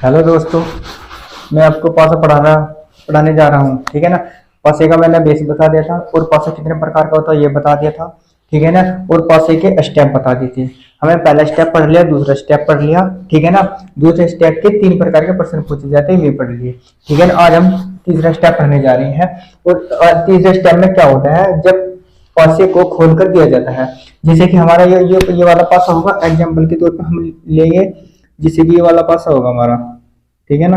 Hello दोस्तों, मैं आपको पासा पढ़ाने जा रहा हूँ। ठीक है ना। पासे का मैंने बेस बता दिया था और पासा कितने प्रकार का होता है ये बता दिया था। ठीक है ना। और पासे के स्टेप बता दिए थे। हमें पहला स्टेप पढ़ लिया, दूसरा स्टेप पढ़ लिया। ठीक है ना। दूसरे स्टेप के 3 प्रकार के प्रश्न पूछे जाते हैं, ये पढ़ लिए। ठीक है ना। आज हम तीसरा स्टेप पढ़ने जा रहे हैं। और तीसरे स्टेप में क्या होता है, जब पासे को खोल कर दिया जाता है। जैसे कि हमारा ये वाला पासा होगा, एग्जाम्पल के तौर पर हम लेंगे। जैसे कि ये वाला पासा होगा हमारा। ठीक है ना।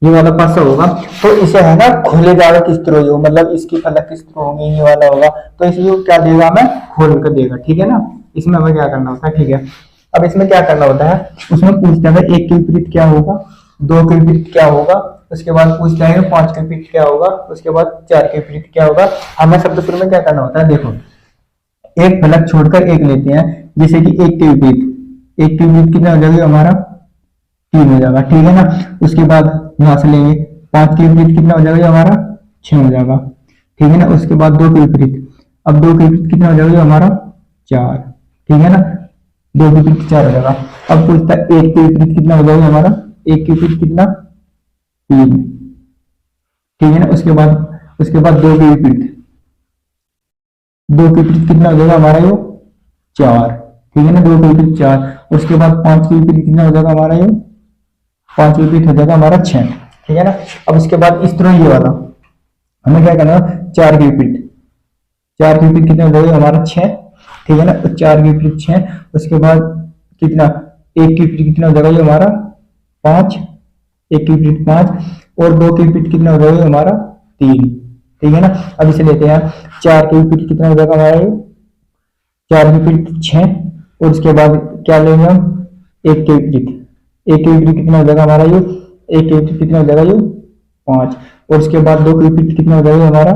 ये वाला पासा होगा तो इसे है ना खोले जाएगा किस तरह, ये मतलब इसकी फलक किस तरह होगी, ये वाला होगा तो इसलिए क्या देगा, हमें खोल कर देगा। ठीक है ना। इसमें हमें क्या करना होता है। ठीक है। अब इसमें क्या करना होता है, उसमें पूछता है एक के विपरीत क्या होगा, दो के विपरीत क्या होगा, उसके बाद पूछता है 5 के विपरीत क्या होगा, उसके बाद 4 के विपरीत क्या होगा। हमें सबसे शुरू में क्या करना होता है, देखो एक फलक छोड़कर एक लेते हैं। जैसे कि एक के विपरीत कितना हो जाएगा हमारा, 3 हो जाएगा। ठीक है ना। उसके बाद यहां से लेंगे 5 के विपरीत कितना हो जाएगा हमारा, 6 हो जाएगा। ठीक है ना। उसके बाद 2 के विपरीत, अब 2 के विपरीत कितना हो जाएगा हमारा, 4। ठीक है ना। 2 के विपरीत 4 हो जाएगा। अब पूछता है 1 के विपरीत कितना हो जाएगा हमारा, 1 के विपरीत कितना, 3। ठीक है ना। उसके बाद 2 के विपरीत, 2 के विपरीत कितना हो जाएगा हमारा, ये 4। ठीक है ना। 2 के विपरीत 4। उसके बाद 5 के विपरीत कितना हो जाएगा हमारा, ये 5 के विपरीत हो जाएगा हमारा 6। ठीक है ना। अब इसके बाद इस तरह ये वाला हमें क्या करना है, 4 के विपरीत, 4 के विपरीत कितना हो जाएगा हमारा, 6। ठीक है ना। तो 4 के विपरीत 6। उसके बाद कितना, 1 के विपरीत कितना हो जाएगा ये हमारा, 5। 1 के विपरीत 5 और 2 के विपरीत कितना हो जाएगा हमारा, 3। ठीक है ना। अब इसे लेते हैं, 4 के विपरीत कितना हो जाएगा हमारा, ये 4 के विपरीत 6। और उसके बाद क्या लेंगे हम, 1 के विपरीत, 1 के विपरीत कितना हो जाएगा हमारा, ये 1 के विपरीत कितना हो जाएगा, ये 5। और उसके बाद 2 के विपरीत कितना हो जाएगा हमारा,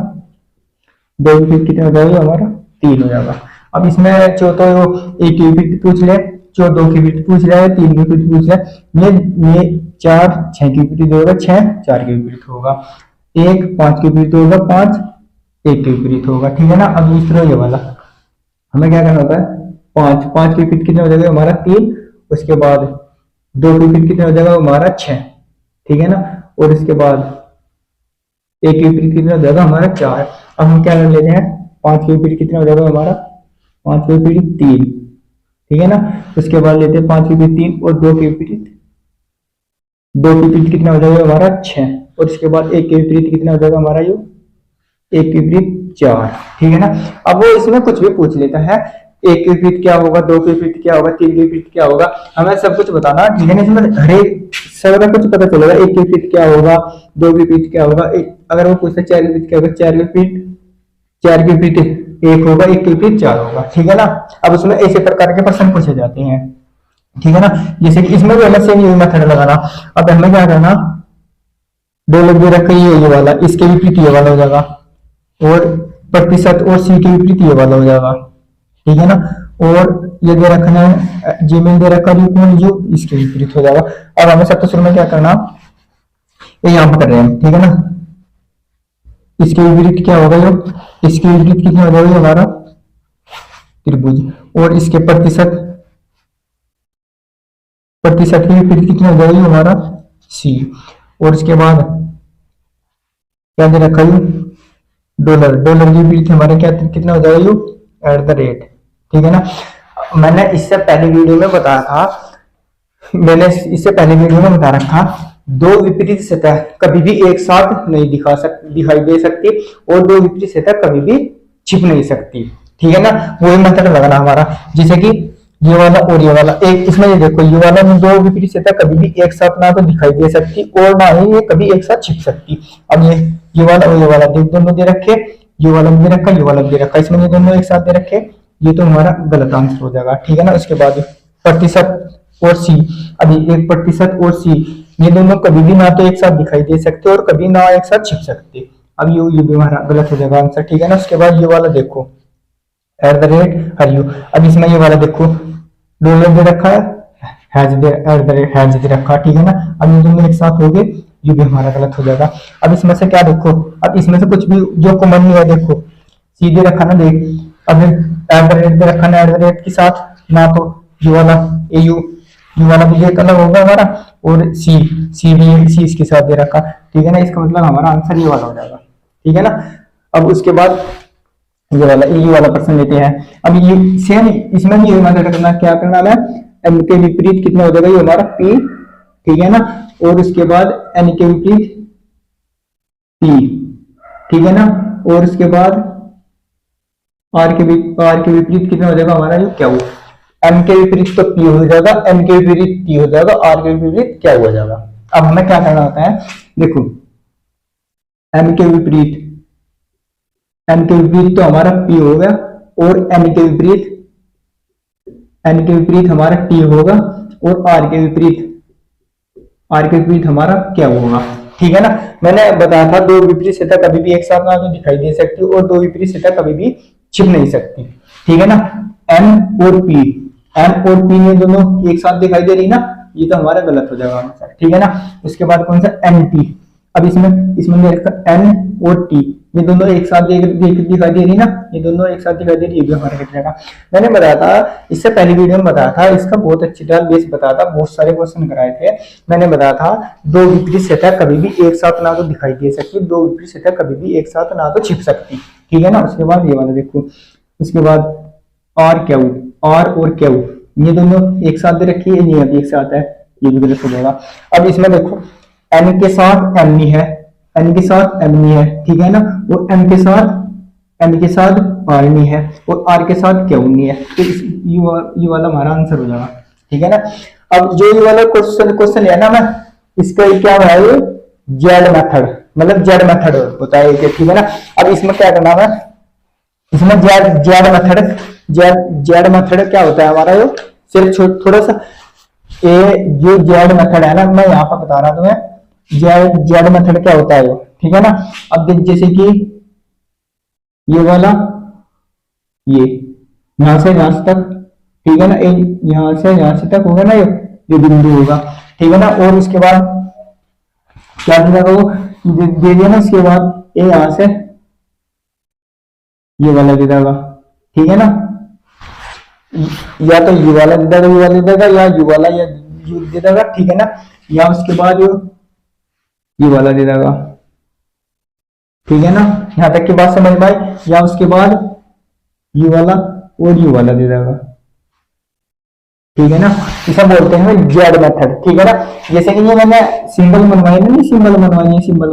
2 के विपरीत कितना हो जाएगा हमारा, 3 हो जाएगा। अब इसमें चौथा 1 के विपरीत पूछ ले, 2 के विपरीत पूछ रहा है, 3 के विपरीत पूछ रहा है। ये 4 6 के विपरीत होगा, 6 4 के विपरीत होगा, 1 5 के विपरीत होगा, 5 1 के विपरीत होगा। ठीक है ना। अब इस तरह ये वाला हमें क्या करना होता है, 5 के विपरीत कितना हो जाएगा हमारा, 3। उसके बाद 2 के विपरीत कितना हो जाएगा हमारा, 6। ठीक है ना। और इसके बाद 1 के विपरीत कितना हो जाएगा हमारा, 4। अब हम क्या कर लेते हैं, 5 के विपरीत कितना हो जाएगा हमारा, 5 के विपरीत 3। ठीक है ना। उसके बाद लेते हैं 5 के विपरीत 3 और 2 के विपरीत, 2 के विपरीत कितना हो जाएगा हमारा, 6। और इसके बाद 1 के विपरीत कितना हो जाएगा हमारा, ये 1 के विपरीत 4। ठीक है ना। अब वो इसमें कुछ भी पूछ लेता है, 1 के विपरीत क्या होगा, 2 के विपरीत क्या होगा, 3 के विपरीत क्या होगा, हमें सब कुछ बताना। ठीक है ना। इसमें हर एक सारा कुछ पता चलेगा, 1 के विपरीत क्या होगा, 2 के विपरीत क्या होगा, अगर वो पूछता है 4 के विपरीत क्या होगा, 4 के विपरीत 1 होगा, 1 के विपरीत 4 होगा। ठीक है ना। अब उसमें ऐसे प्रकार के प्रश्न पूछे जाते हैं। ठीक है ना। जैसे कि इसमें भी हमें सेम यही मेथड लगाना। अब हमें क्या करना, 2 लोग दे रखे ये वाला, इसके विपरीत ये वाला हो जाएगा, और प्रतिशत और सी के विपरीत ये वाला हो जाएगा। ठीक है ना। और ये दे रखना है, जीमेल दे रखा जो इसके विपरीत हो जाएगा। अब हमें सबसे शुरू में क्या करना, ये यहाँ पर कर रहे हैं। ठीक है ना। इसके विपरीत क्या होगा, ये इसके विपरीत कितना हो जाएगा हमारा, त्रिभुज। और इसके प्रतिशत के विपरीत कितना हो जाएगा हमारा, सी। और इसके बाद क्या दे रखा है, डॉलर के विपरीत हमारा क्या कितना हो जाएगा, @ ठीक है ना। मैंने इससे पहले वीडियो में बताया था, बता रखा, 2 विपरीत सतह कभी भी एक साथ नहीं दिखाई दे सकती और 2 विपरीत सतह कभी भी छिप नहीं सकती। ठीक है ना। वही मेथड लगाना हमारा। जैसे कि ये वाला और ये वाला, एक इसमें ये देखो, ये वाला में 2 विपरीत सतह कभी भी एक साथ ना तो दिखाई दे सकती और ना ही ये कभी एक साथ छिप सकती। अब ये वाला और ये वाला दोनों दे रखे, ये वाला भी दे रखा, ये वाला भी दे रखा, इसमें ये दोनों एक साथ दे रखे, ये तो हमारा गलत आंसर हो जाएगा। ठीक है ना। उसके बाद प्रतिशत और सी, अभी 1% और सी, ये दोनों कभी भी ना तो एक साथ दिखाई दे सकते और कभी ना एक साथ छिप सकते। अब ये भी हमारा गलत हो जाएगा आंसर। ठीक है ना। उसके बाद ये वाला देखो, @ अब इसमें ये वाला देखो, डॉलर दे रखा है, हैज दे रखा। ठीक है ना। अब ये दोनों एक साथ हो गए, ये भी हमारा गलत हो जाएगा। अब इसमें से क्या देखो, अब इसमें से कुछ भी जो कॉमन नहीं है, देखो सीधे रखा ना, देख अब @ दे रखा ना, @ के साथ ना तो ये वाला AU यू वाला भी एक अलग होगा हमारा, और सी इसके साथ दे रखा, ठीक है ना। इसका मतलब हमारा आंसर ये वाला हो जाएगा, ठीक है ना। अब उसके बाद ये वाला प्रश्न लेते हैं। अब ये सेम इसमें भी मेथड करना, क्या करना है, एन के विपरीत कितना हो जाएगा, ये हमारा पी, ठीक है ना। और उसके बाद एन के विपरीत पी, ठीक है ना। और उसके बाद आर के विपरीत कितना हो जाएगा हमारा, ये क्या हुआ, एम के विपरीत तो पी हो जाएगा, एन के विपरीत पी हो जाएगा, आर के विपरीत क्या हो जाएगा। अब हमें क्या करना होता है, देखो एम के विपरीत तो हमारा पी होगा, और एन के विपरीत हमारा टी होगा, और आर के विपरीत हमारा क्या होगा, ठीक है ना। मैंने बताया था दो विपरीत सतह कभी भी एक साथ ना तो दिखाई दे सकती और दो विपरीत सतह कभी भी छिप नहीं सकती, ठीक है ना। एम और पी ये दोनों एक साथ दिखाई दे रही ना, ये तो हमारा गलत हो जाएगा आंसर, ठीक है ना। उसके बाद कौन सा एन टी, अब इसमें एन और टी ये दोनों एक साथ दिखाई दे रही ना, ये दोनों एक साथ दिखाई दे रही, ये भी हमारा कट जाएगा। मैंने बताया था इससे पहली वीडियो में बताया था, इसका बहुत अच्छी तरह बेस बताया था, बहुत सारे क्वेश्चन कराए थे। मैंने बताया था दो विपरीत सतह कभी भी एक साथ ना तो दिखाई दे सकती, दो विपरीत सतह कभी भी एक साथ ना तो छिप सकती, ठीक है ना। उसके बाद ये वाला देखो, उसके बाद आर और क्यू ये दोनों एक साथ दे रखी है, ये अभी एक साथ है, ये भी गलत हो जाएगा। अब इसमें देखो एन के साथ एम नहीं है, एन के साथ एम नहीं है, ठीक है ना। और एम के साथ आर नहीं है, और आर के साथ क्यू नहीं है, तो ये वाला हमारा आंसर हो जाएगा, ठीक है ना। अब जो ये वाला क्वेश्चन है ना, मैं इसका क्या है, जेड मेथड, मतलब जेड मेथड होता है, ठीक है ना। अब इसमें क्या करना है, इसमें जेड मेथड क्या होता है हमारा, ये सिर्फ थोड़ा सा जो जेड मेथड है ना, मैं यहाँ पर बता रहा हूं तुम्हें, जेड मेथड क्या होता है, ठीक है ना। अब जैसे कि ये वाला, ये यहां से यहां तक, ठीक है ना, यहां से यहां से तक होगा ना, ये बिंदु होगा, ठीक है ना। और उसके बाद क्या वो दे दिया ना, उसके बाद ये यहां से ये वाला दे देगा, ठीक है ना। या तो यू वाला दे देगा, या यू वाला या यू दे देगा, ठीक है ना। या उसके बाद यू वाला दे देगा, ठीक है ना। यहां तक की बात समझ में आई। या उसके बाद यू वाला और यू वाला दे देगा, ठीक है ना। इसे बोलते हैं जेड मेथड, ठीक है ना। जैसे कि ये मैंने सिंबल बनवाई ना, सिंबल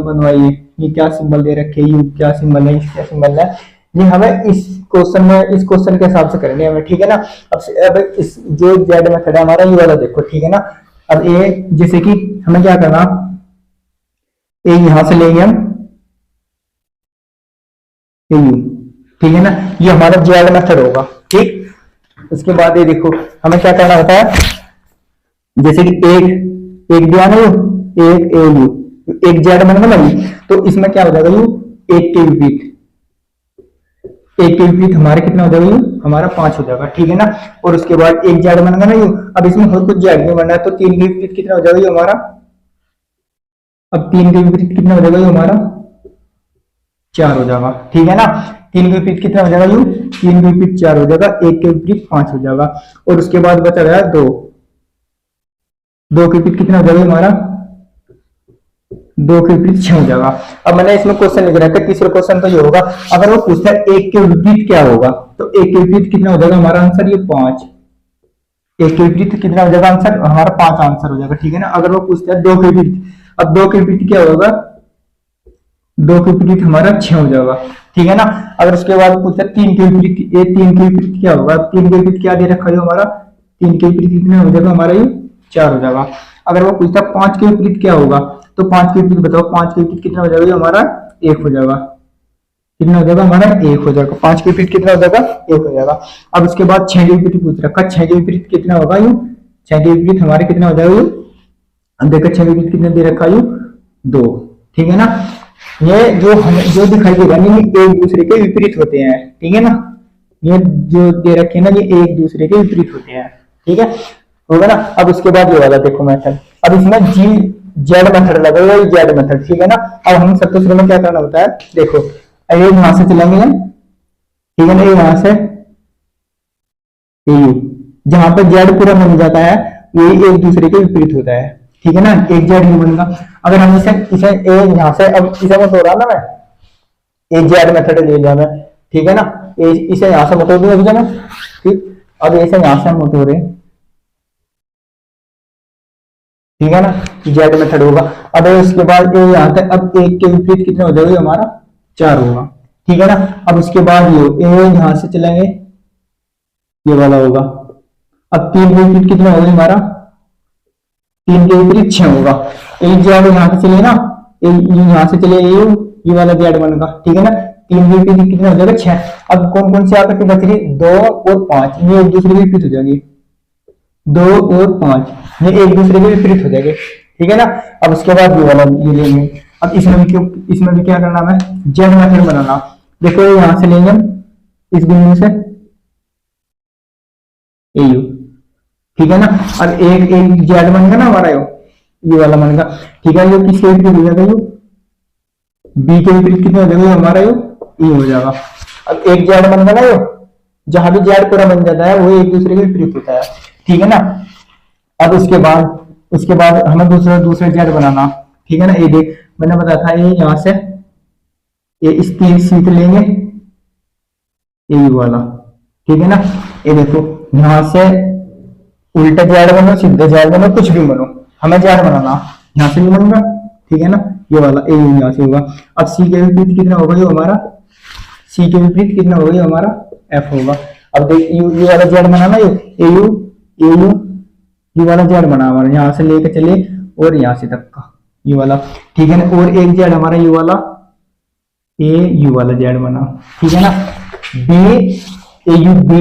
बनवाई, ये क्या सिंबल दे रखे, यू क्या सिंबल है, क्या सिंबल है, ये हमें इस क्वेश्चन के हिसाब से करने हमें, ठीक है ना। अब इस जो जेड मेथड है हमारा, ये वाला देखो, ठीक है ना। अब ये जैसे कि हमें क्या करना, ये यहां से लेंगे हम यू, ठीक है ना, ये हमारा जेड मेथड होगा, ठीक। उसके बाद ये देखो हमें क्या करना होता है, जैसे कि एक दिया ना, एक जेड बन गई, तो इसमें क्या हो जाएगा, यू एक के विपरीत हमारे कितना हो जाएगा, यू हमारा 5 हो जाएगा, ठीक है ना। और उसके बाद एक जेड बन गया ना, यू अब इसमें और कुछ जेड नहीं बनना है, तो 3 के विपरीत कितना हो जाएगा, यू हमारा, अब 3 के विपरीत कितना हो जाएगा, यू हमारा 4 हो जाएगा, ठीक है ना। 3 के विपरीत कितना हो जाएगा, यू 3 के विपरीत 4 हो जाएगा, 1 के विपरीत 5 हो जाएगा। और उसके बाद बचा गया 2 के विपरीत कितना हो जाएगा हमारा, 2 के विपरीत 6 हो जाएगा। अब मैंने इसमें क्वेश्चन लिख रखा है, तीसरा क्वेश्चन तो ये होगा, अगर वो पूछता है 1 के विपरीत क्या होगा, तो 1 के विपरीत कितना हो जाएगा हमारा आंसर, ये 5। 1 के विपरीत कितना हो जाएगा आंसर हमारा, 5 आंसर हो जाएगा, ठीक है ना। अगर वो पूछता है 2 के विपरीत, अब 2 के विपरीत क्या होगा, 2 के विपरीत हमारा 6 हो जाएगा, ठीक है ना। अगर उसके बाद पूछता है 3 के विपरीत, ये 3 के विपरीत क्या होगा, 3 के विपरीत क्या दे रखा है हमारा, 3 के विपरीत कितना हो जाएगा हमारा, ये 4 हो जाएगा। अगर वो पूछता है 5 के विपरीत क्या होगा, तो 5 के विपरीत बताओ, 5 के विपरीत कितना हो जाएगा हमारा, 1 हो जाएगा, कितना हो जाएगा हमारा, 1 हो जाएगा। 5 के विपरीत कितना हो जाएगा, 1 हो जाएगा। अब उसके बाद 6 के विपरीत पूछ रखा, 6 के विपरीत कितना होगा, यू 6 के विपरीत हमारे कितना हो जाएगा, अब देखो 6 के विपरीत कितना दे रखा, यू 2, ठीक है ना। ये जो दिखाई दे रहा है ये एक दूसरे के विपरीत होते हैं, ठीक है ना। ये जो दे रखे हैं ना, ये एक दूसरे के विपरीत होते हैं, ठीक है, होगा ना। अब उसके बाद ये वाला देखो मेथड, अब इसमें जेड मेथड लगेगा, ये जेड मेथड, ठीक है ना। अब हम सबसे शुरू में क्या करना होता है, देखो ये यहां से चलेंगे, ठीक है ना, ये यहां से यू जहां पर जेड पूरा बन जाता है, ये एक दूसरे के विपरीत होता है, ठीक है ना। एक जेड यू बनेगा। अगर हम इसे इसे ए यहाँ से, अब इसे मत हो रहा ना, मैं एक जेड मेथड ले लिया मैं, ठीक है ना। इसे यहाँ से मोटो दूंगा ना, ठीक। अब इसे यहाँ से मोटो रहे, ठीक है ना, जेड मेथड होगा। अब उसके बाद ये यहाँ तक, अब एक के विपरीत कितना हो जाएगा हमारा, 4 होगा, ठीक है ना। अब उसके बाद ये यहाँ से चलेंगे, ये वाला होगा। अब 3 के विपरीत कितना होगा हमारा, 3 के विपरीत 6 होगा। एक जेड यहाँ से चले ना, यहाँ से चले ये वाला जेड बनेगा, ठीक है ना। 3 के विपरीत कितना हो जाएगा, 6। अब कौन कौन से आपके बच रही, 2 और 5, ये एक दूसरे के विपरीत हो जाएंगे, 2 और 5 ये एक दूसरे के विपरीत हो जाएंगे, ठीक है ना। अब उसके बाद ये वाला ये लेंगे। अब इसमें भी क्या करना है, जेड मेथड बनाना। देखो यहाँ से लेंगे हम, इस बिंदु से यू, ठीक है ना। अब एक जेड बनेगा ना हमारा, ये वाला बनेगा, ठीक है। ये किसके विपरीत हो जाएगा, यू बी के विपरीत कितना हो जाएगा हमारा, यू हो जाएगा। अब एक जेड बनेगा ना, यो जहां भी जेड पूरा बन जाता है वो एक दूसरे के विपरीत होता है, ठीक है ना। अब उसके बाद हमें दूसरा जेड बनाना, ठीक है ना। ये देख मैंने बताया था, ये यहाँ से ये इस 3 सीट लेंगे, ये वाला, ठीक है ना। ये देखो यहाँ से उल्टा जेड बनो, सीधे जेड बनो, कुछ भी बनो, हमें जेड बनाना, यहाँ से भी बनूंगा, ठीक है ना। ये वाला ए यहाँ से होगा। अब सी के विपरीत कितना होगा, ये हमारा सी के विपरीत कितना होगा, ये हमारा एफ होगा। अब देख यू वाला जेड बनाना, ये यू वाला जेड बना हमारा, यहाँ से लेके चले और यहाँ से तक का यू वाला, ठीक है ना। और एक जेड हमारा यू वाला, ए यू वाला जेड बना, ठीक है ना। बी ए यू बी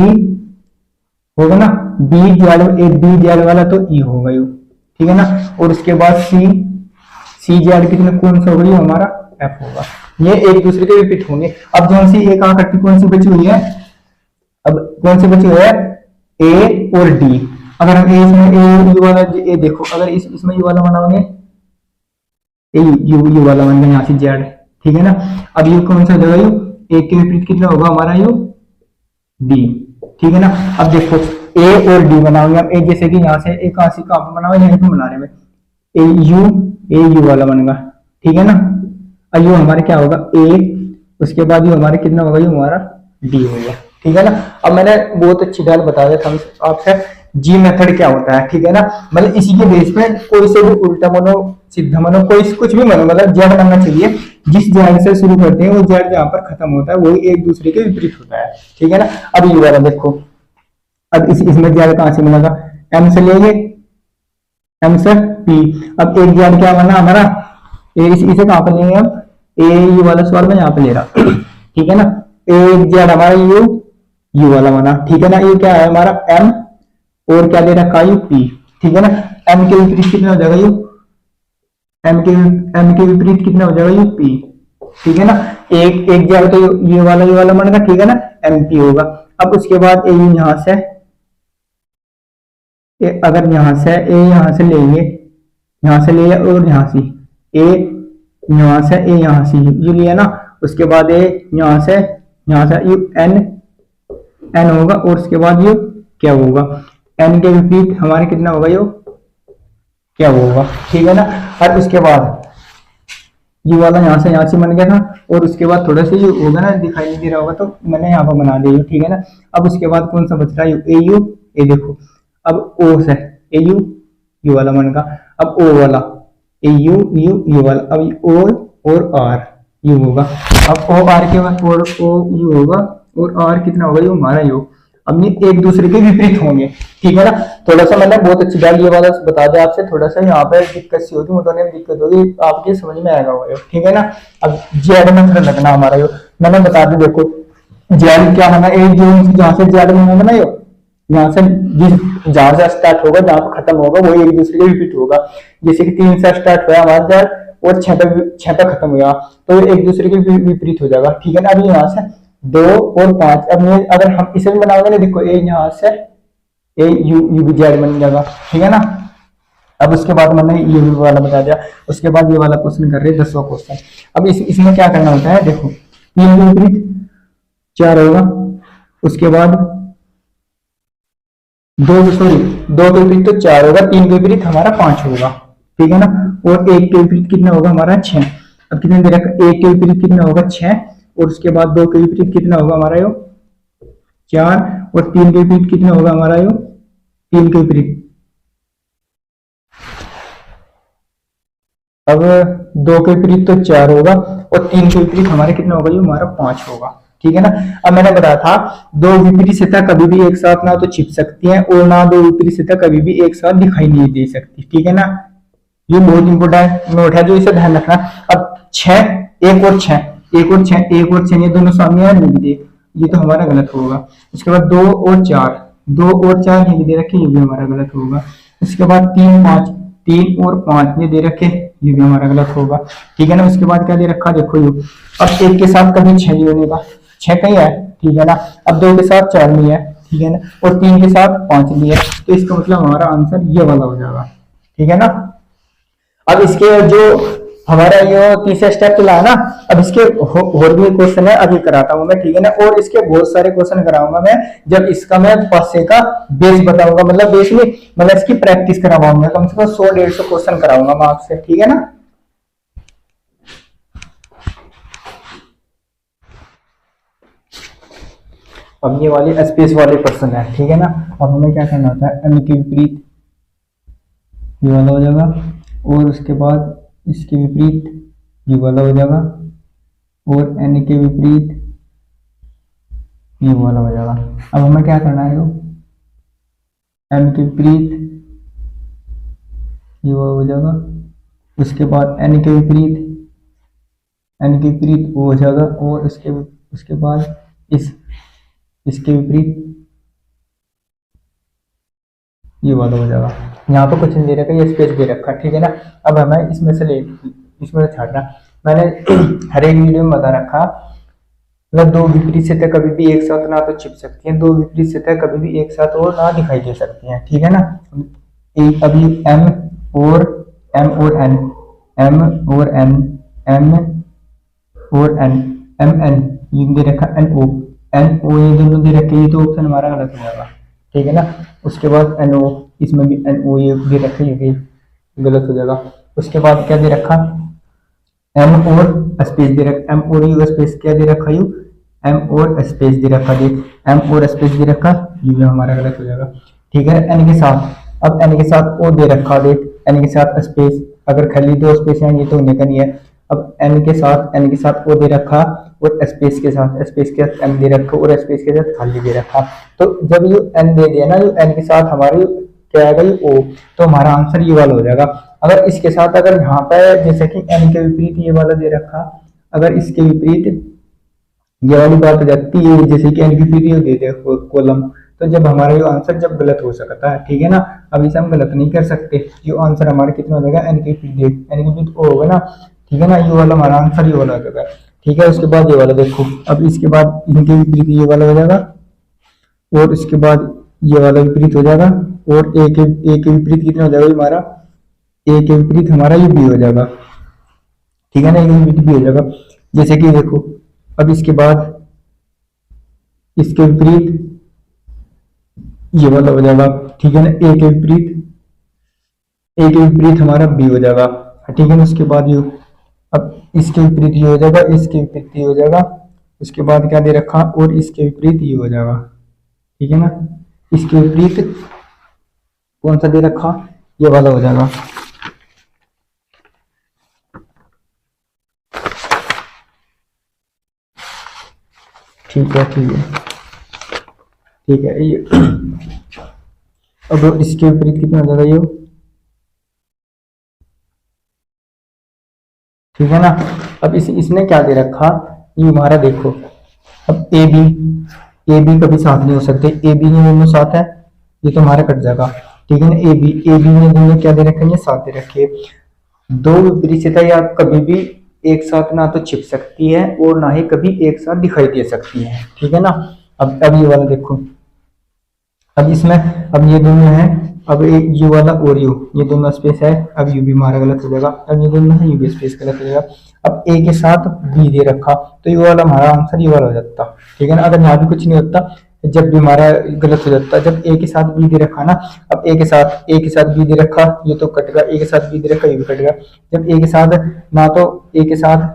होगा ना, बी जेड वाला तो ई होगा यू, ठीक है ना। और उसके बाद सी जेड कितना कौन सा होगा, हमारा एफ होगा। ये एक दूसरे के विपरीत होंगे। अब जो सी एक आकृति कौन सी बची हुई है, अब कौन सी बची हुई है, ए और डी। अगर हम इसमें ए यू वाला, ए देखो अगर इसमें यू वाला बनाओगे, यू वाला बन गया यहाँ से जेड, ठीक है ना। अब यू कौन सा जगह, यू एक के विपरीत कितना होगा हमारा, यू डी, ठीक है ना। अब देखो ए और डी बनाओगे हम, ए जैसे कि यहाँ से एक आंसी का बनाओगे, यहीं पे बना रहे हैं, ए यू वाला बनेगा, ठीक है ना। अब यू हमारे क्या होगा, ए, उसके बाद यू हमारे कितना होगा, यू हमारा डी होगा, ठीक है ना। अब मैंने बहुत अच्छी बात बता दिया था आपसे, जी मेथड क्या होता है, ठीक है ना। मतलब इसी के बेस पे कोई से भी उल्टा मनो, सीधा मनो, कोई कुछ भी मनो, मतलब जेड बनना चाहिए। जिस जेड से शुरू करते हैं वो जेड जहां पर खत्म होता है वही एक दूसरे के विपरीत होता है, ठीक है ना। अब ये वाला देखो, अब इसमें जेड कहां से मिलेगा, एम से लेंगे, एम से पी। अब एक जेड क्या बना हमारा, इसे कहां पर लेंगे हम, ए यू वाला सवाल में यहाँ पे ले रहा ठीक है ना। एक जेड हमारा यू वाला बना, ठीक है ना। ये क्या है हमारा एम, और क्या दे रखा यू पी, ठीक है ना। एम के विपरीत कितना हो जाएगा, यू एम के विपरीत कितना हो जाएगा, यू पी, ठीक है ना। एक जेड तो ये वाला बनेगा, ठीक है ना, एम पी होगा। अब उसके बाद ए यहां से, अगर यहाँ से लेंगे, यहाँ से ले और यहाँ से ए, यहाँ से यू लिया ना। उसके बाद ए यहाँ से यू एन होगा, और उसके बाद यू क्या होगा, एन के विपरीत हमारे कितना होगा, यू क्या होगा, ठीक है ना। और उसके बाद यू वाला यहाँ से बन गया था, और उसके बाद थोड़ा सा यू होगा ना, दिखाई नहीं दे रहा होगा तो मैंने यहाँ पर बना दिया, ठीक है ना। अब उसके बाद कौन सा बच रहा है, ए यू, ए देखो अब ओ से ए यू वाला बनेगा। अब ओ वाला ए यू वाला, अब ओ और आर यू होगा। अब ओ आर के बाद और ओ यू होगा, और आर कितना होगा, यू हमारा यू। अब ये एक दूसरे के विपरीत होंगे, ठीक है ना। थोड़ा सा मैंने बहुत अच्छी बात ये वाला बता दिया आपसे, थोड़ा सा यहाँ पे दिक्कत सी होगी, मुझे दिक्कत होगी, आपके समझ में आएगा वो, ठीक है ना। अब जेड में लगना हमारा यो, मैंने बता दी, देखो जेड क्या होना, एक जो जहाँ से जेड बनेगा ना, यो यहाँ से जहां से स्टार्ट होगा, जहां पर खत्म होगा वो एक दूसरे के रिपीट होगा। जैसे कि 3 से स्टार्ट हुआ हमारा जेड और 6 पे खत्म हुआ, तो एक दूसरे के विपरीत हो जाएगा, ठीक है ना। अभी यहाँ से 2 और 5, अब अगर हम इसे भी बनाओगे ना, देखो ए यहाँ से ए यू भी जेड बन जाएगा, ठीक है ना। अब उसके बाद मैंने ये वाला बता दिया। उसके बाद ये वाला क्वेश्चन कर रहे हैं, 10वां क्वेश्चन। अब इसमें क्या करना होता है, देखो 3 के विपरीत 4 होगा, उसके बाद दो, सॉरी, दो के विपरीत तो 4 होगा, 3 के विपरीत हमारा 5 होगा, ठीक है ना। और एक के विपरीत कितना होगा हमारा 6। अब कितने दे रखा, एक के विपरीत कितना होगा 6, और उसके बाद दो के विपरीत कितना होगा हमारा यो 4, और 3 के विपरीत कितना होगा हमारा यो 3 के विपरीत। अब दो के विपरीत तो 4 होगा, और 3 के विपरीत हमारे कितना होगा, ये हमारा 5 होगा, ठीक है ना। अब मैंने बताया था दो विपरीत सतह कभी भी एक साथ ना तो छिप सकती हैं, और ना दो विपरीत सतह कभी भी एक साथ दिखाई नहीं दे सकती, ठीक है ना। ये बहुत इंपॉर्टेंट नोट है, जो इसे ध्यान रखना। अब 6, एक और 6, एक और 6, एक और 6, ये दोनों सामने है, नहीं दे, ये तो हमारा गलत होगा। उसके बाद 2 और 4, 2 और 4 ये भी दे रखे, ये भी हमारा गलत होगा। उसके बाद 3 5, 3 और 5 ये दे रखे, ये भी हमारा गलत होगा, ठीक है ना। उसके बाद क्या दे रखा, देखो ये अब एक के साथ कभी 6 नहीं होने का, 6 कहीं है, ठीक है ना। अब 2 के साथ 4 नहीं है, ठीक है ना, और 3 के साथ 5 नहीं है, तो इसका मतलब हमारा आंसर ये वाला हो जाएगा, ठीक है ना। अब इसके जो हमारा ये तीसरा स्टेप चला है ना, अब इसके और भी क्वेश्चन है, अभी कराता हूँ मैं, ठीक है ना। और इसके बहुत सारे क्वेश्चन कराऊंगा मैं, जब इसका मैं पासे का बेस बताऊंगा, मतलब बेस में मतलब इसकी प्रैक्टिस करवाऊंगा, कम से कम 100-150 क्वेश्चन कराऊंगा मैं आपसे, ठीक है ना। अब ये वाली स्पेस वाले क्वेश्चन है, ठीक है ना। अब हमें क्या करना होता है, एम के विपरीत ये वाला हो जाएगा, और उसके बाद इसके विपरीत ये वाला हो जाएगा, और एन के विपरीत ये वाला हो जाएगा। अब हमें क्या करना है, एम के विपरीत ये वाला हो जाएगा, उसके बाद एन के विपरीत, एन के विपरीत वो हो जाएगा, और उसके बाद इसके विपरीत ये वाला हो जाएगा। यहाँ पे कुछ नहीं दे रखा, ये स्पेस दे रखा, ठीक है ना। अब हमें इसमें से छाड़ना, मैंने हर एक वीडियो में बता रखा, मतलब दो विपरीत सतह कभी भी एक साथ ना तो छिप सकती हैं, दो विपरीत सतह कभी भी एक साथ और ना दिखाई दे सकती हैं, ठीक है ना। एक अभी एम और एन, एम और एन, एम और एन, एम एन ये दे रखा, एन ओ ये दोनों दे रखे, ये तो ऑप्शन हमारा गलत हो जाएगा, ठीक है ना। उसके बाद एन ओ, इसमें भी एन ओ ये दे रखे, ये भी गलत हो जाएगा। उसके बाद क्या दे रखा, एम और स्पेस दे रखा, एम और यू स्पेस क्या दे रखा, यू एम और स्पेस दे रखा, देख एम और स्पेस दे रखा, ये भी हमारा गलत हो जाएगा, ठीक है। एन के साथ, अब एन के साथ ओ दे रखा, देख एन के साथ स्पेस, अगर खाली दो स्पेस है ये तो होने का नहीं है। अब एन के साथ ओ दे रखा, और स्पेस के साथ एम दे रखा, और स्पेस के साथ खाली दे रखा। तो जब यू एन दे दिया ना, यू एन के साथ हमारी क्या आएगा, यू ओ, तो हमारा आंसर ये वाला हो जाएगा। अगर इसके साथ, अगर यहाँ पे जैसे कि एन के विपरीत ये वाला दे रखा, अगर इसके विपरीत ये वाली बात हो जाती है, जैसे कि एन के विपरीत दे दे कॉलम, तो जब हमारा ये आंसर जब गलत हो सकता है, ठीक है ना। अब इसे हम गलत नहीं कर सकते, ये आंसर हमारा कितना हो जाएगा, एन के विपरीत ओ होगा ना, ठीक है ना। ये वाला हमारा आंसर ये वाला हो जाएगा, ठीक है। उसके बाद ये वाला देखो, अब इसके बाद इनके विपरीत ये वाला हो जाएगा, और इसके बाद ये वाला विपरीत हो जाएगा, और ए के विपरीत कितना हो जाएगा हमारा, ए के विपरीत हमारा ये बी हो जाएगा, ठीक है ना। ए के विपरीत बी हो जाएगा, जैसे कि देखो, अब इसके बाद इसके विपरीत ये वाला हो जाएगा, ठीक है ना। ए के विपरीत हमारा बी हो जाएगा, ठीक है ना। उसके बाद ये, अब इसके विपरीत ये हो जाएगा, इसके विपरीत ये हो जाएगा, उसके बाद क्या दे रखा, और इसके विपरीत ये हो जाएगा, ठीक है ना। इसके विपरीत कौन सा दे रखा, ये वाला हो जाएगा, ठीक है, ये अब इसके विपरीत कितना हो जाएगा, ये, ठीक है ना। अब इसने क्या दे रखा, ये हमारा देखो, अब ए बी कभी साथ नहीं हो सकते, ए बी में दोनों साथ है, ये तो हमारा कट जाएगा, ठीक है ना। ए बी में दोनों क्या दे रखे, ये साथ दे रखे। दो विपरीत सतह या कभी भी एक साथ ना तो छिप सकती है, और ना ही कभी एक साथ दिखाई दे सकती है, ठीक है ना। अब ये वाला देखो, अब इसमें, अब ये दोनों है, अब एक यू वाला और ये दोनों स्पेस है, अब यू भी हमारा गलत हो जाएगा, अब ये दोनों है, यू भी स्पेस गलत हो जाएगा। अब ए के साथ बी दे रखा, तो ये वाला हमारा आंसर ये वाला हो जाता, ठीक है ना। अगर यहाँ भी कुछ नहीं होता, जब भी हमारा गलत हो जाता है, जब ए के साथ बी दे रखा ना, अब ए के साथ बी दे रखा, ये तो कट गया, ए के साथ बी दे रखा, ये भी कट गया। जब ए के साथ ना, तो ए के साथ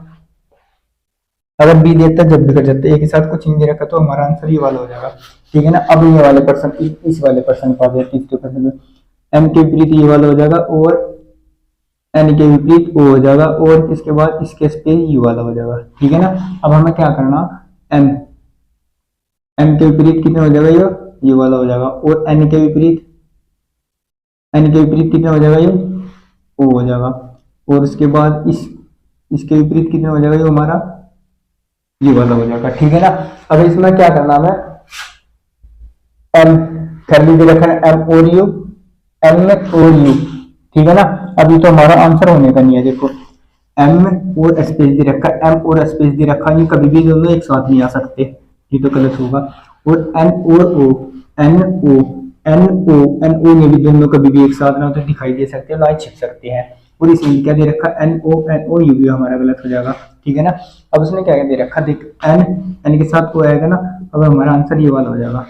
अगर बी देता जब भी कट जाता है, ए के साथ कुछ नहीं दे रखा, तो हमारा आंसर ये वाला हो जाएगा। ठीक है ना। अब ये वाले पर्सन इस वाले पर्सन को आ गया तीसरे पर्सन में, एम के विपरीत ये वाला हो जाएगा, और एन के विपरीत ओ हो जाएगा, और इसके बाद इसके पे यू वाला हो जाएगा। ठीक है ना। अब हमें क्या करना, एम एम के विपरीत कितना हो जाएगा, ये वाला हो जाएगा, और एन के विपरीत कितना हो जाएगा, ये ओ हो जाएगा, और उसके बाद इसके विपरीत कितना हो जाएगा, ये हमारा ये वाला हो जाएगा। ठीक है ना। अब इसमें क्या करना है, एम कर्ली भी रखना, एम और यू, एम और यू। ठीक है ना। अभी तो हमारा आंसर होने का नहीं है, देखो एम और स्पेस दे रखा, एम और स्पेस दे रखा, ये कभी भी दोनों एक साथ नहीं आ सकते, ये तो गलत होगा। और एन और ओ, एन ओ में भी दोनों कभी भी एक साथ ना तो दिखाई दे सकते हैं, ना छिप सकते हैं। और इसमें क्या दे रखा, एन ओ यू भी हमारा गलत हो जाएगा। ठीक है ना। अब उसने क्या दे रखा, देख एन के साथ ओ आएगा ना, अब हमारा आंसर ये वाला हो जाएगा।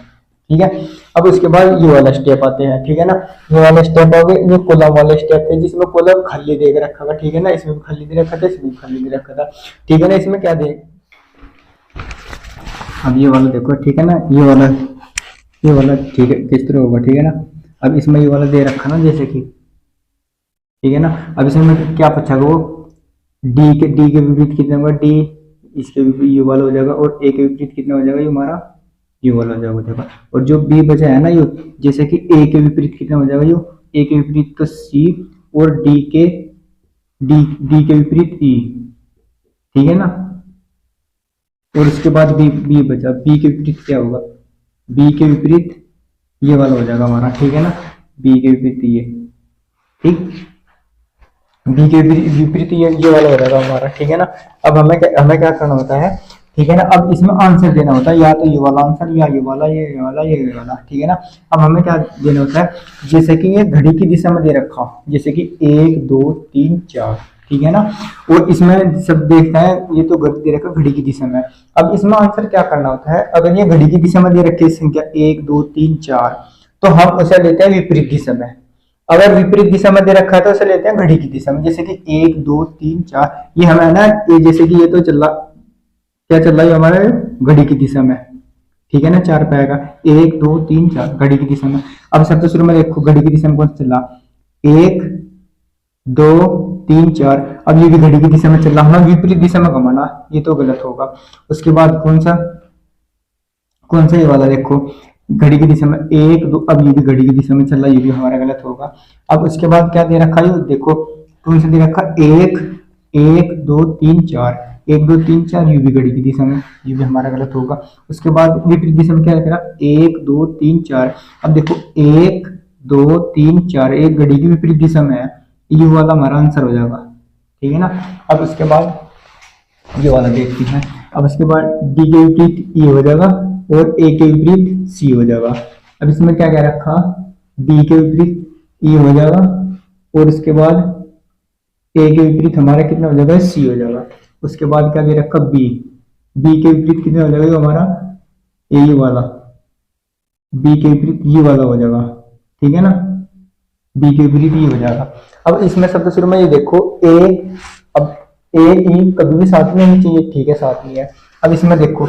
ठीक है। अब उसके बाद ये वाला स्टेप आते हैं। ठीक है ना। ये वाला स्टेप हो गए, ये कॉलम वाले स्टेप थे, जिसमें कॉलम खाली दे के रखा था। ठीक है ना। इसमें भी खाली दे रखा था, इसमें भी खाली दे रखा था। ठीक है ना। इसमें क्या दे, अब ये वाला देखो। ठीक है ना। ये वाला ठीक है, किस तरह होगा। ठीक है ना। अब इसमें ये वाला दे रखा ना, जैसे कि, ठीक है ना। अब इसमें क्या पूछा वो, डी के विपरीत कितना होगा, डी इसके विपरीत यू वाला हो जाएगा, और ए के विपरीत कितना हो जाएगा, ये हमारा यू वाला हो जाएगा। और जो बी बचा है ना, यू, जैसे कि ए के विपरीत कितना हो जाएगा, यू ए के विपरीत तो सी, और डी के विपरीत ई। ठीक है ना। और उसके बाद बी बचा, बी के विपरीत क्या होगा, बी के विपरीत ये वाला हो जाएगा हमारा। ठीक है ना। बी के विपरीत ये, ठीक, बी के विपरीत ये वाला हो जाएगा हमारा। ठीक है ना। अब हमें क्या करना होता है, ठीक है ना। अब इसमें आंसर देना होता है, या तो ये वाला आंसर, या ये वाला, ये वाला, ये वाला। ठीक है ना। अब हमें क्या देना होता है, जैसे कि ये घड़ी की दिशा में दे रखा, जैसे कि 1 2 3 4। ठीक है ना। और इसमें सब देखता है, ये तो दे रखा घड़ी की दिशा में। अब इसमें आंसर क्या करना होता है, अगर ये घड़ी की दिशा में दे रखी संख्या 1 2 3 4, तो हम उसे लेते हैं विपरीत दिशा में। अगर विपरीत दिशा में दे रखा है तो उसे लेते हैं घड़ी की दिशा में, जैसे कि 1 2 3 4। ये हमें ना, ये जैसे कि ये तो चल रहा, क्या चल रहा है हमारे घड़ी की दिशा में। ठीक है ना। 4 पे आएगा, 1 2 3 4 घड़ी की दिशा में। अब सबसे शुरू में देखो घड़ी की दिशा में कौन सा चल रहा, 1 2 3 4। अब ये भी घड़ी की दिशा में चल रहा, हमें विपरीत दिशा में घुमाना, ये तो गलत होगा। उसके बाद कौन सा ये वाला देखो, घड़ी की दिशा में 1 2। अब ये भी घड़ी की दिशा में चल रहा, ये भी हमारा गलत होगा। अब उसके बाद क्या दे रखा है, देखो कौन सा दे रखा, 1 2 3 4, 1 2 3 4, ये भी घड़ी की दिशा में, ये भी हमारा गलत होगा। उसके बाद विपरीत दिशा में क्या रखा, 1 2 3 4। अब देखो 1 2 3 4, एक घड़ी की विपरीत दिशा में है, ये वाला हमारा आंसर हो जाएगा। ठीक है ना। अब उसके बाद ये वाला देखते हैं। अब उसके बाद डी के विपरीत ये हो जाएगा, और ए के विपरीत सी हो जाएगा। अब इसमें क्या क्या रखा, डी के विपरीत ई हो जाएगा, और उसके बाद ए के विपरीत हमारा कितना हो जाएगा, सी हो जाएगा। उसके बाद क्या दे रखा, बी के विपरीत कितना हो जाएगा, हमारा ए वाला, बी के विपरीत ये वाला हो जाएगा। ठीक है ना। बी के विपरीत ये हो जाएगा। अब इसमें सबसे शुरू में ये देखो ए, अब ए ई कभी भी साथ में नहीं चाहिए। ठीक है, साथ में है। अब इसमें देखो,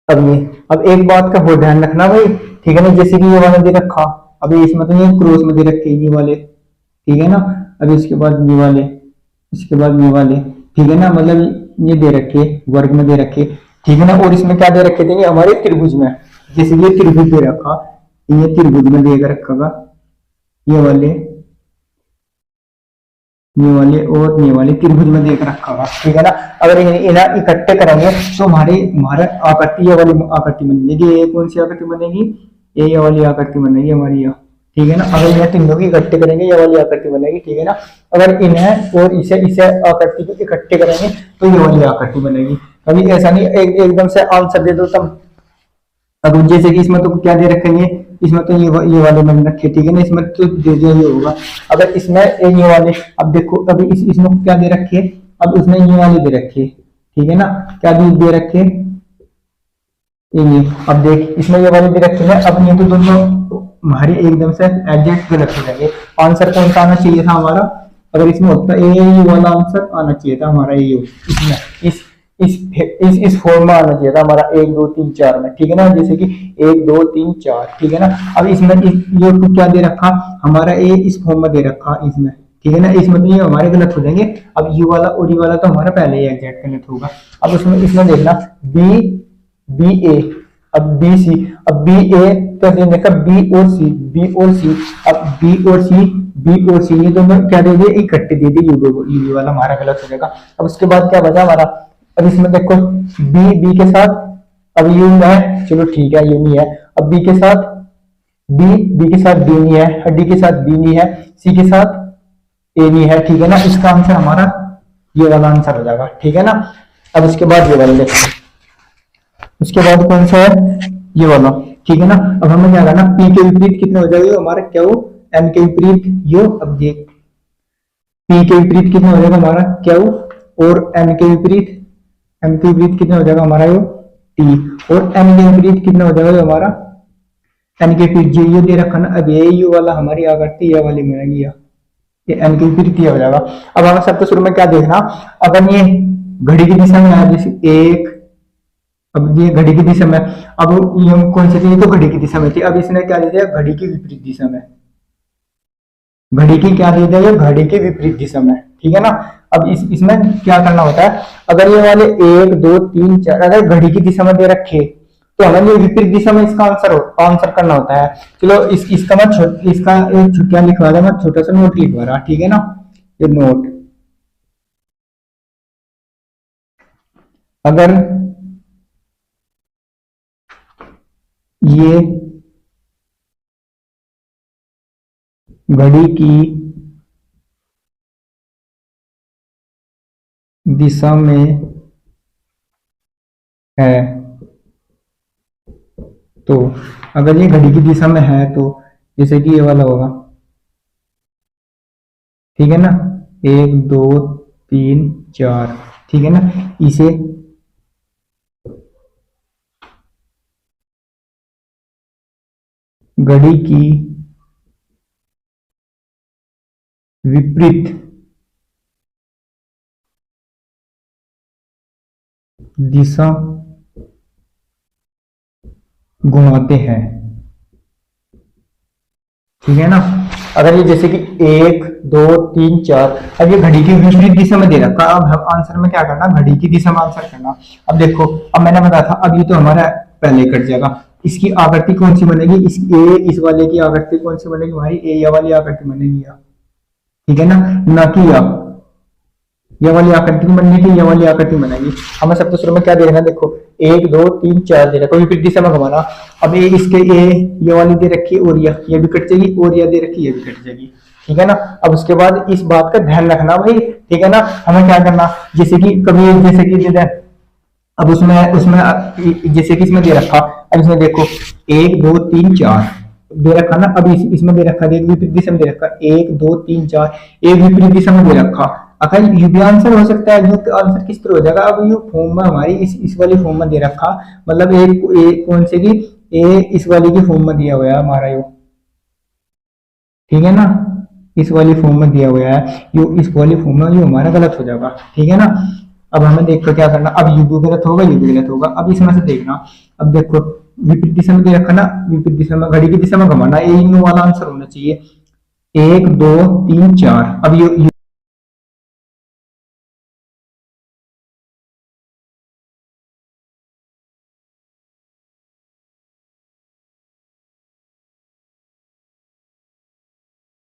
अब एक बात का हो ध्यान रखना भाई। ठीक है ना। जैसे कि ये वाला दे रखा, अभी इसमें तो ये क्रॉस में दे रखे ये वाले। ठीक है ना। अभी इसके बाद ये वाले, इसके बाद ये वाले। ठीक है ना। मतलब ये दे रखे वर्ग में दे रखे। ठीक है ना। और इसमें क्या दे रखे थे, हमारे त्रिभुज में, जैसे ये त्रिभुज दे रखा, ये त्रिभुज में दे रखा, ये वाले और ये वाले त्रिभुज में देख रखा होगा। ठीक है ना। अगर इन्हें इकट्ठे करेंगे तो हमारे आकृति, ये वाली आकृति बनेगी। ये कौन सी आकृति बनेगी, ये वाली आकृति बनेगी हमारी यह। ठीक है ना। अगर इन्हें तीनों की इकट्ठे करेंगे, ये वाली आकृति बनेगी। ठीक है ना। अगर इन्हें और इसे आकृति को इकट्ठे करेंगे तो ये वाली आकृति बनेगी। कभी ऐसा नहीं एकदम से आंसर दे दो तब। अब जैसे कि इसमें तो क्या दे रखेंगे, इसमें तो ये वाले मैंने रखे। ठीक है ना। इसमें तो दे दिया ये होगा। अगर इसमें ये वाले, अब देखो अभी इसमें क्या दे रखे, अब इसमें ये वाले दे रखे। ठीक है ना। क्या दे रखे, ये अब देख इसमें ये वाली दे रखी है। अब ये तो दोनों हमारी एकदम से एग्जैक्ट गलत हो जाएंगे। आंसर कौन सा आना चाहिए था हमारा? अगर इसमें होता ए यू वाला आंसर आना चाहिए था हमारा यू, इसमें इस फॉर्म में आना चाहिए था हमारा 1 2 3 4 में, ठीक है ना, जैसे कि 1 2 3 4, ठीक है ना। अब इसमें ये क्या दे रखा हमारा ए इस फॉर्म में दे रखा इसमें, ठीक है ना, इसमें तो ये हमारे गलत हो जाएंगे। अब यू वाला और यू वाला तो हमारा पहले ही एग्जैक्ट गलत होगा। अब उसमें इसमें देखना बी बी ए, अब बी सी, अब बी ए तो देखा बी और सी, बी और सी, अब बी और सी, बी और सी ये दोनों क्या दे दिए इकट्ठे दे दिए, यू वाला हमारा गलत हो जाएगा। अब उसके बाद क्या बचा हमारा? अब इसमें देखो बी के साथ, अब यू है, चलो ठीक है यू नहीं है, अब बी के साथ बी के साथ बी नहीं है, डी के साथ बी नहीं है, सी के साथ ए नहीं है, ठीक है ना। इसका आंसर हमारा ये वाला आंसर हो जाएगा, ठीक है ना। अब उसके बाद ये वाला देखो, उसके बाद कौन सा है? ये वाला, ठीक है ना। अब हमें क्या करना, पी के विपरीत कितने हो जाएगा हमारा क्यू, एम के विपरीत यू। अब देख पी के विपरीत कितना हो जाएगा हमारा क्यू, और एम के विपरीत कितना हो जाएगा हमारा यू टी, और एन के विपरीत कितना हो जाएगा हमारा एन के विपरीत ये दे रखा ना। अब ये यू वाला हमारी आ करती है वाली मिलेगी, ये एन के विपरीत हो जाएगा। अब हमें सबसे शुरू में क्या देखना, अगर ये घड़ी की दिशा में है जैसे एक, अब ये घड़ी की दिशा में, अब ये कौन सी थी, तो घड़ी की दिशा में थी। अब इसने क्या दे दिया घड़ी की विपरीत दिशा में, घड़ी की क्या दे दिया घड़ी के विपरीत दिशा में, ठीक है ना। अब इसमें क्या करना होता है, अगर ये वाले 1 2 3 4 अगर घड़ी की दिशा में दे रखे तो हमें ये विपरीत दिशा में इसका आंसर करना होता है। चलो इसका मैं इसका एक छुट्टियां लिखवा रहा, मैं छोटा सा नोट लिखवा रहा, ठीक है ना। ये नोट, अगर ये घड़ी की दिशा में है, तो अगर ये घड़ी की दिशा में है तो जैसे कि ये वाला होगा, ठीक है ना, 1 2 3 4, ठीक है ना। इसे घड़ी की विपरीत दिशा घुमाते हैं, ठीक है ना। अगर ये जैसे कि 1 2 3 4, अब ये घड़ी की विपरीत दिशा में दे रखा, अब हम आंसर में क्या करना, घड़ी की दिशा में आंसर करना। अब देखो, अब मैंने बताया था, अब ये तो हमारा पहले कट जाएगा। इसकी आकृति कौन सी बनेगी, इस वाले की आकृति कौन सी बनेगी हमारी, ए या वाली आकृति बनेगी, ठीक है ना कि ये वाली आकृति बनने की, ये वाली आकृति बनेगी। हमें सबसे शुरू में क्या देखना, देखो 1 2 3 4 दे रखा, विपरीत दिशा में घुमाना। अब ये इसके ये वाली दे रखी और ये भी कट जाएगी, और ये दे रखी ये भी कट जाएगी, ठीक है ना। अब उसके बाद इस बात का ध्यान रखना भाई, ठीक है ना। हमें क्या करना, जैसे कि कभी जैसे कि अब उसमें जैसे कि इसमें दे रखा, अब इसमें देखो 1 2 3 4 दे रखा ना। अब इसमें दे रखा, एक विपरीत दिशा में दे रखा, 1 2 3 4 एक विपरीत दिशा में दे रखा। अगर यू भी आंसर हो सकता है, यू आंसर किस तरह हो जाएगा, अब यू फॉर्म में हमारी इस वाली फॉर्म में दे रखा, मतलब एक कौन से की ए इस वाली की फॉर्म में दिया हुआ है हमारा यू, ठीक है ना, इस वाली फॉर्म में दिया हुआ है यू, इस वाली फॉर्म में यू हमारा गलत हो जाएगा, ठीक है ना। अब हमें देखो क्या करना, अब यू भी गलत होगा, यू भी गलत होगा। अब इसमें से देखना, अब देखो विपरीत दिशा में दे रखा ना, विपरीत दिशा में घड़ी की दिशा में घुमाना, ये वाला आंसर होना चाहिए 1 2 3 4। अब